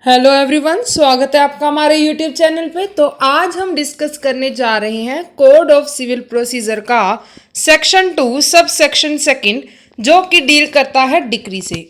Hello everyone, स्वागत है आपका हमारे यूट्यूब चैनल पे। तो आज हम डिस्कस करने जा रहे हैं कोड ऑफ सिविल प्रोसीजर का सेक्शन 2 सब सेक्शन सेकंड, जो कि डील करता है डिक्री से।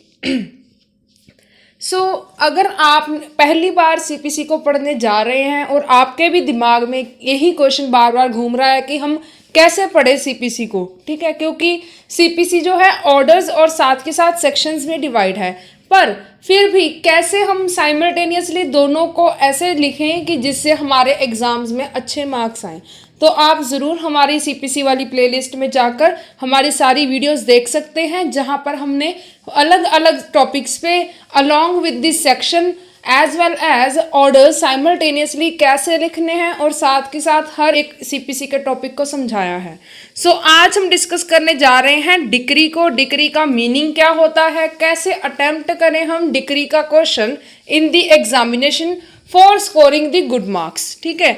अगर आप पहली बार सीपीसी को पढ़ने जा रहे हैं और आपके भी दिमाग में यही क्वेश्चन बार बार घूम रहा है कि हम कैसे पढ़े सीपीसी को, ठीक है, क्योंकि सीपीसी जो है ऑर्डर्स और साथ के साथ सेक्शंस में डिवाइड है, पर फिर भी कैसे हम साइमल्टेनियसली दोनों को ऐसे लिखें कि जिससे हमारे एग्जाम्स में अच्छे मार्क्स आएँ। तो आप ज़रूर हमारी सीपीसी वाली प्लेलिस्ट में जाकर हमारी सारी वीडियोस देख सकते हैं, जहां पर हमने अलग अलग टॉपिक्स पे along with this section as well as order simultaneously कैसे लिखने हैं और साथ के साथ हर एक सीपीसी के टॉपिक को समझाया है। आज हम डिस्कस करने जा रहे हैं डिक्री को। डिक्री का मीनिंग क्या होता है, कैसे अटेम्प्ट करें हम डिक्री का question in the examination for scoring the good marks. ठीक है,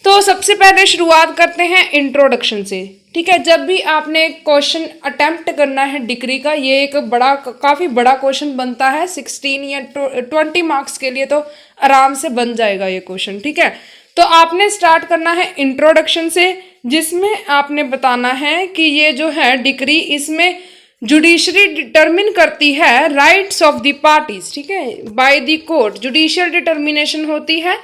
तो सबसे पहले शुरुआत करते हैं इंट्रोडक्शन से। ठीक है, जब भी आपने क्वेश्चन अटेम्प्ट करना है डिक्री का, ये एक काफ़ी बड़ा क्वेश्चन बनता है 16 या 20 मार्क्स के लिए, तो आराम से बन जाएगा ये क्वेश्चन। ठीक है, तो आपने स्टार्ट करना है इंट्रोडक्शन से, जिसमें आपने बताना है कि ये जो है डिक्री, इसमें जुडिशरी डिटरमिन करती है राइट्स ऑफ द पार्टीज। ठीक है, by the court judicial determination होती है।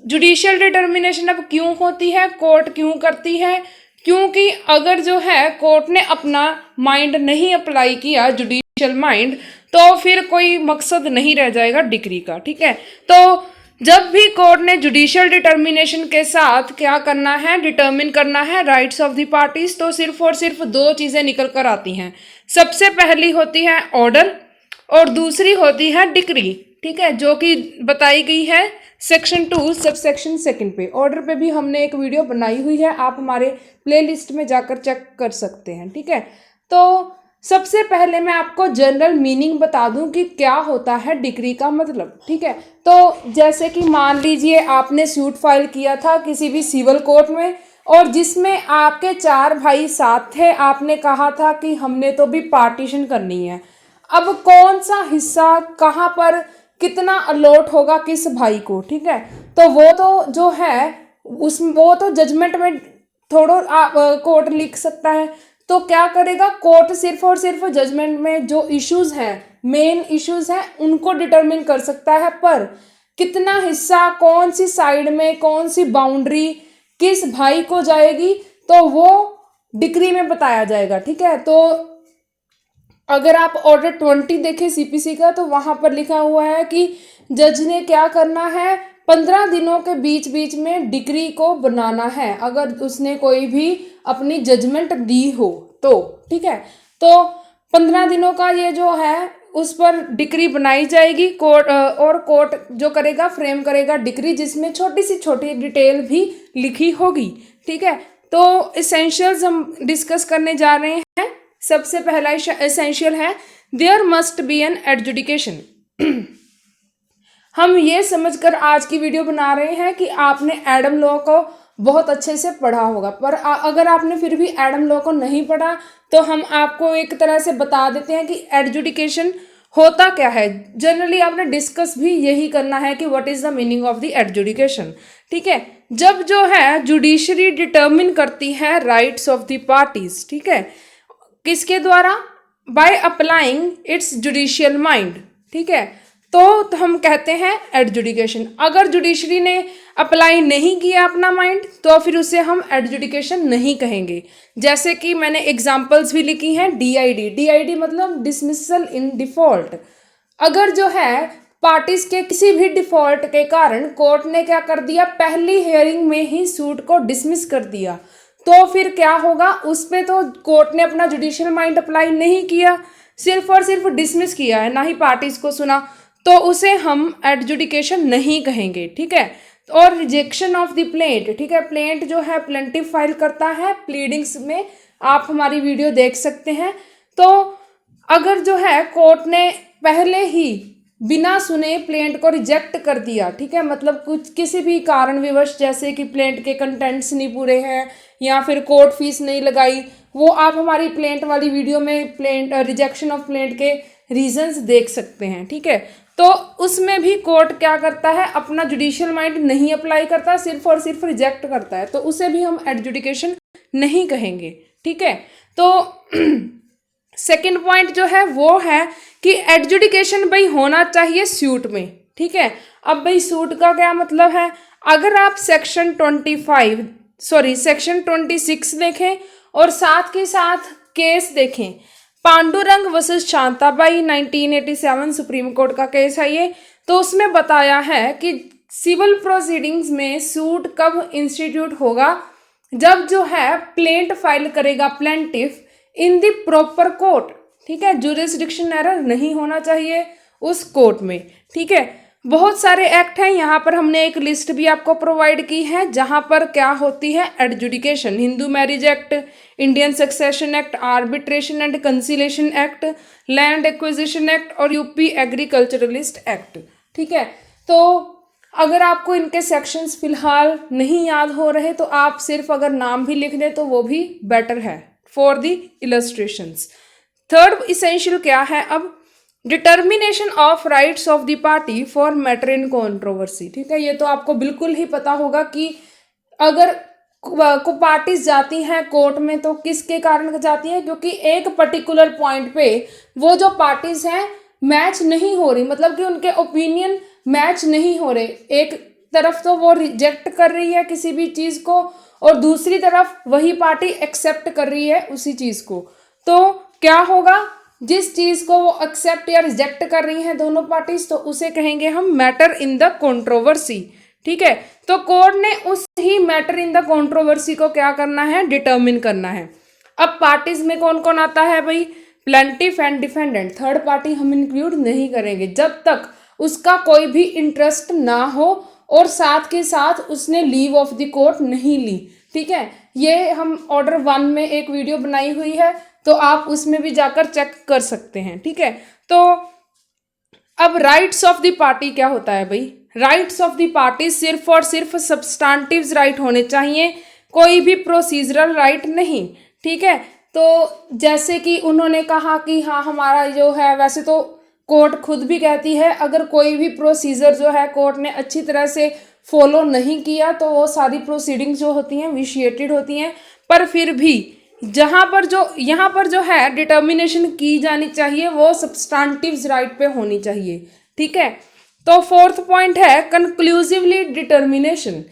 जुडिशियल डिटर्मिनेशन अब क्यों होती है, कोर्ट क्यों करती है? क्योंकि अगर जो है कोर्ट ने अपना माइंड नहीं अप्लाई किया, जुडिशियल माइंड, तो फिर कोई मकसद नहीं रह जाएगा डिक्री का। ठीक है, तो जब भी कोर्ट ने जुडिशियल डिटर्मिनेशन के साथ क्या करना है, डिटर्मिन करना है राइट्स ऑफ द पार्टीज, तो सिर्फ और सिर्फ दो चीज़ें निकल कर आती हैं। सबसे पहली होती है ऑर्डर और दूसरी होती है डिक्री। ठीक है, जो कि बताई गई है सेक्शन 2 सब सेक्शन सेकंड पे। ऑर्डर पे भी हमने एक वीडियो बनाई हुई है, आप हमारे प्लेलिस्ट में जाकर चेक कर सकते हैं। ठीक है, तो सबसे पहले मैं आपको जनरल मीनिंग बता दूं कि क्या होता है डिक्री का मतलब। ठीक है, तो जैसे कि मान लीजिए आपने सूट फाइल किया था किसी भी सिविल कोर्ट में, और जिसमें आपके 4 भाई साथ थे, आपने कहा था कि हमने तो भी पार्टीशन करनी है। अब कौन सा हिस्सा कहाँ पर कितना अलॉट होगा किस भाई को, ठीक है, तो वो तो जो है वो तो जजमेंट में थोड़ा कोर्ट लिख सकता है। तो क्या करेगा कोर्ट, सिर्फ और सिर्फ जजमेंट में जो इश्यूज हैं, मेन इश्यूज हैं, उनको डिटरमिन कर सकता है, पर कितना हिस्सा कौन सी साइड में, कौन सी बाउंड्री किस भाई को जाएगी, तो वो डिक्री में बताया जाएगा। ठीक है, तो अगर आप ऑर्डर 20 देखें सीपीसी का, तो वहां पर लिखा हुआ है कि जज ने क्या करना है, 15 दिनों के बीच बीच में डिक्री को बनाना है, अगर उसने कोई भी अपनी जजमेंट दी हो तो। ठीक है, तो 15 दिनों का ये जो है उस पर डिक्री बनाई जाएगी कोर्ट, और कोर्ट जो करेगा फ्रेम करेगा डिक्री, जिसमें छोटी सी छोटी डिटेल भी लिखी होगी। ठीक है, तो एसेंशियल्स हम डिस्कस करने जा रहे हैं। सबसे पहला एसेंशियल है there must be an adjudication. हम ये समझकर आज की वीडियो बना रहे हैं कि आपने एडम लॉ को बहुत अच्छे से पढ़ा होगा, पर अगर आपने फिर भी एडम लॉ को नहीं पढ़ा, तो हम आपको एक तरह से बता देते हैं कि एडजुडिकेशन होता क्या है। जनरली आपने डिस्कस भी यही करना है कि what is the meaning of the adjudication. ठीक है, जब जो है जुडिशरी डिटर्मिन करती है राइट्स ऑफ द पार्टीज, ठीक है, किसके द्वारा, by applying it's judicial mind. ठीक है, तो हम कहते हैं एडजुडिकेशन। अगर जुडिशरी ने अप्लाई नहीं किया अपना माइंड, तो फिर उसे हम एडजुडिकेशन नहीं कहेंगे। जैसे कि मैंने एग्जांपल्स भी लिखी हैं, डीआईडी। डीआईडी मतलब डिसमिसल इन डिफॉल्ट। अगर जो है पार्टीज के किसी भी डिफॉल्ट के कारण कोर्ट ने क्या कर दिया, पहली हियरिंग में ही सूट को डिसमिस कर दिया, तो फिर क्या होगा, उस पे तो कोर्ट ने अपना जुडिशियल माइंड अप्लाई नहीं किया, सिर्फ और सिर्फ डिसमिस किया है, ना ही पार्टीज को सुना, तो उसे हम एडजुडिकेशन नहीं कहेंगे। ठीक है, और रिजेक्शन ऑफ द प्लेंट। ठीक है, प्लेंट जो है प्लेंटिफ फाइल करता है प्लीडिंग्स में, आप हमारी वीडियो देख सकते हैं। तो अगर जो है कोर्ट ने पहले ही बिना सुने प्लेंट को रिजेक्ट कर दिया, ठीक है, मतलब कुछ किसी भी कारण विवश, जैसे कि प्लेंट के कंटेंट्स नहीं पूरे हैं या फिर कोर्ट फीस नहीं लगाई, वो आप हमारी प्लेंट वाली वीडियो में प्लेंट रिजेक्शन ऑफ प्लेंट के रीजंस देख सकते हैं। ठीक है, तो उसमें भी कोर्ट क्या करता है, अपना जुडिशियल माइंड नहीं अप्लाई करता, सिर्फ और सिर्फ रिजेक्ट करता है, तो उसे भी हम एडजुडिकेशन नहीं कहेंगे। ठीक है, तो सेकंड पॉइंट जो है वो है कि एडजुडिकेशन भाई होना चाहिए सूट में। ठीक है, अब भाई सूट का क्या मतलब है, अगर आप सेक्शन 26 देखें और साथ के साथ केस देखें, Pandurang versus Shantabai 1987 supreme court का केस है ये, तो उसमें बताया है कि सिविल प्रोसीडिंग्स में सूट कब इंस्टीट्यूट होगा, जब जो है प्लेंट फाइल करेगा plaintiff in the proper court. ठीक है, जुरिस्डिक्शन एरर नहीं होना चाहिए उस कोर्ट में। ठीक है, बहुत सारे एक्ट हैं, यहाँ पर हमने एक लिस्ट भी आपको प्रोवाइड की है जहाँ पर क्या होती है adjudication, Hindu marriage act, Indian succession act, arbitration and conciliation act, land acquisition act और यूपी एग्रीकल्चरलिस्ट एक्ट। ठीक है, तो अगर आपको इनके सेक्शंस फिलहाल नहीं याद हो रहे तो आप सिर्फ अगर नाम भी लिख दें तो वो भी बेटर है for the illustrations. Third essential क्या है, अब determination of rights of the party for matter in controversy. ठीक है, ये तो आपको बिल्कुल ही पता होगा कि अगर को पार्टीज जाती हैं कोर्ट में तो किसके कारण जाती हैं, क्योंकि एक पर्टिकुलर पॉइंट पे वो जो पार्टीज हैं मैच नहीं हो रही, मतलब कि उनके ओपिनियन मैच नहीं हो रहे, एक तरफ तो वो रिजेक्ट कर रही है किसी भी चीज़ को और दूसरी तरफ वही पार्टी एक्सेप्ट कर रही है उसी चीज़ को, तो क्या होगा, जिस चीज़ को वो एक्सेप्ट या रिजेक्ट कर रही हैं दोनों पार्टीज, तो उसे कहेंगे हम मैटर इन द कंट्रोवर्सी। ठीक है, तो कोर्ट ने उस ही मैटर इन द कंट्रोवर्सी को क्या करना है, डिटर्मिन करना है। अब पार्टीज में कौन कौन आता है भाई, plaintiff and defendant, third party हम इंक्लूड नहीं करेंगे जब तक उसका कोई भी इंटरेस्ट ना हो और साथ के साथ उसने लीव ऑफ द कोर्ट नहीं ली। ठीक है, ये हम ऑर्डर 1 में एक वीडियो बनाई हुई है, तो आप उसमें भी जाकर चेक कर सकते हैं। ठीक है, तो अब राइट्स ऑफ द पार्टी क्या होता है भाई, राइट्स ऑफ द पार्टी सिर्फ और सिर्फ सब्सटेंटिव राइट होने चाहिए, कोई भी प्रोसीजरल राइट नहीं। ठीक है, तो जैसे कि उन्होंने कहा कि हाँ हमारा जो है, वैसे तो कोर्ट खुद भी कहती है अगर कोई भी प्रोसीजर जो है कोर्ट ने अच्छी तरह से फॉलो नहीं किया तो वो सारी प्रोसीडिंग्स जो होती हैं विशिएटेड होती हैं, पर फिर भी यहाँ पर जो है डिटर्मिनेशन की जानी चाहिए वो सब्सटेंटिव राइट पे होनी चाहिए। ठीक है, तो फोर्थ पॉइंट है कंक्लूसिवली डिटर्मिनेशन।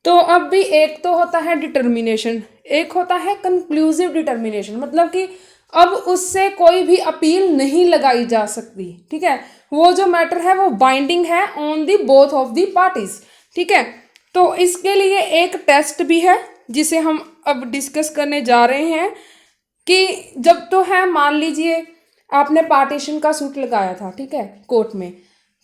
तो अब भी एक तो होता है डिटर्मिनेशन, एक होता है कंक्लूसिव डिटर्मिनेशन, मतलब कि अब उससे कोई भी अपील नहीं लगाई जा सकती। ठीक है, वो जो मैटर है वो बाइंडिंग है on the both of the parties. ठीक है, तो इसके लिए एक टेस्ट भी है जिसे हम अब डिस्कस करने जा रहे हैं कि जब तो है, मान लीजिए आपने पार्टीशन का सूट लगाया था, ठीक है, कोर्ट में,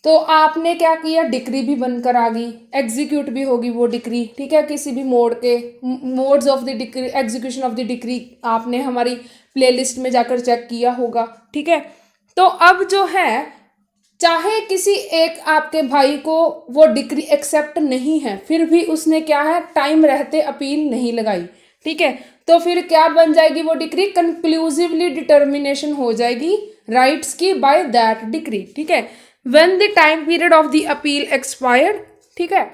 तो आपने क्या किया, डिक्री भी बनकर आ गई, एग्जीक्यूट भी होगी वो डिक्री। ठीक है, किसी भी modes of the decree, execution of the decree आपने हमारी प्लेलिस्ट में जाकर चेक किया होगा। ठीक है, तो अब जो है चाहे किसी एक आपके भाई को वो डिक्री एक्सेप्ट नहीं है, फिर भी उसने क्या है टाइम रहते अपील नहीं लगाई। ठीक है, तो फिर क्या बन जाएगी वो डिक्री, कंक्लूसिवली डिटर्मिनेशन हो जाएगी राइट्स की बाय दैट डिक्री। ठीक है, when the time period of the appeal expired. ठीक है,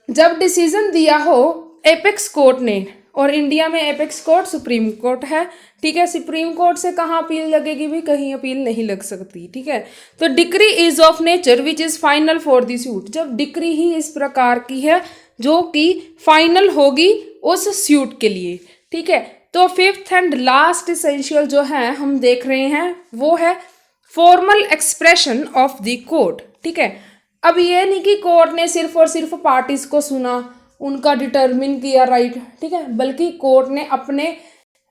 जब डिसीजन दिया हो एपेक्स कोर्ट ने, और इंडिया में एपेक्स कोर्ट सुप्रीम कोर्ट है। ठीक है, सुप्रीम कोर्ट से कहाँ अपील लगेगी भी, कहीं अपील नहीं लग सकती। ठीक है, तो decree is of nature which is final for the suit, जब डिक्री ही इस प्रकार की है जो कि फाइनल होगी उस सूट के लिए। ठीक है, तो फिफ्थ एंड लास्ट इसेंशियल जो है हम देख रहे हैं वो है formal expression of the court. ठीक है, अब ये नहीं कि कोर्ट ने सिर्फ और सिर्फ पार्टीज को सुना, उनका डिटर्मिन किया राइट। ठीक है, बल्कि कोर्ट ने अपने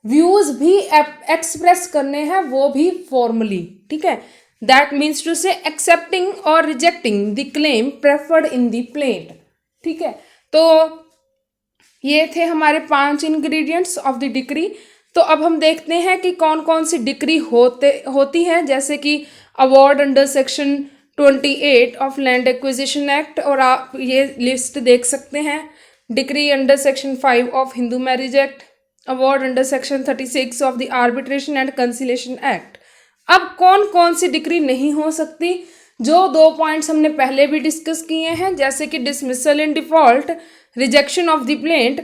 व्यूज भी एक्सप्रेस करने हैं, वो भी फॉर्मली। ठीक है, दैट मीन्स टू से एक्सेप्टिंग और rejecting the claim preferred in the plaint. ठीक है, तो ये थे हमारे 5 इंग्रेडिएंट्स ऑफ द डिक्री। तो अब हम देखते हैं कि कौन कौन सी डिक्री होती हैं, जैसे कि award under section 28 of land acquisition act, और आप ये लिस्ट देख सकते हैं। Decree under section 5 of Hindu marriage act, award under section 36 of the arbitration and conciliation act. अब कौन कौन सी डिक्री नहीं हो सकती, जो 2 पॉइंट्स हमने पहले भी डिस्कस किए हैं, जैसे कि dismissal in default, rejection of the plaint,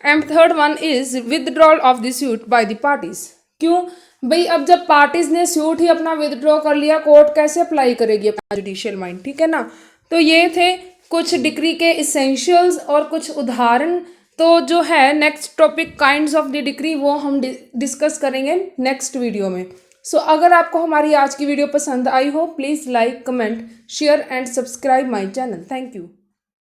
and third one is withdrawal of the suit by the parties. क्यों भाई, अब जब पार्टीज ने सूट ही अपना विदड्रॉ कर लिया, कोर्ट कैसे अप्लाई करेगी अपना जुडिशियल माइंड, ठीक है ना। तो ये थे कुछ डिक्री के इसेंशियल्स और कुछ उदाहरण। तो जो है next topic kinds of the decree, वो हम डिस्कस करेंगे नेक्स्ट वीडियो में। सो अगर आपको हमारी आज की वीडियो पसंद आई हो, please like, comment, share and subscribe my channel. Thank you.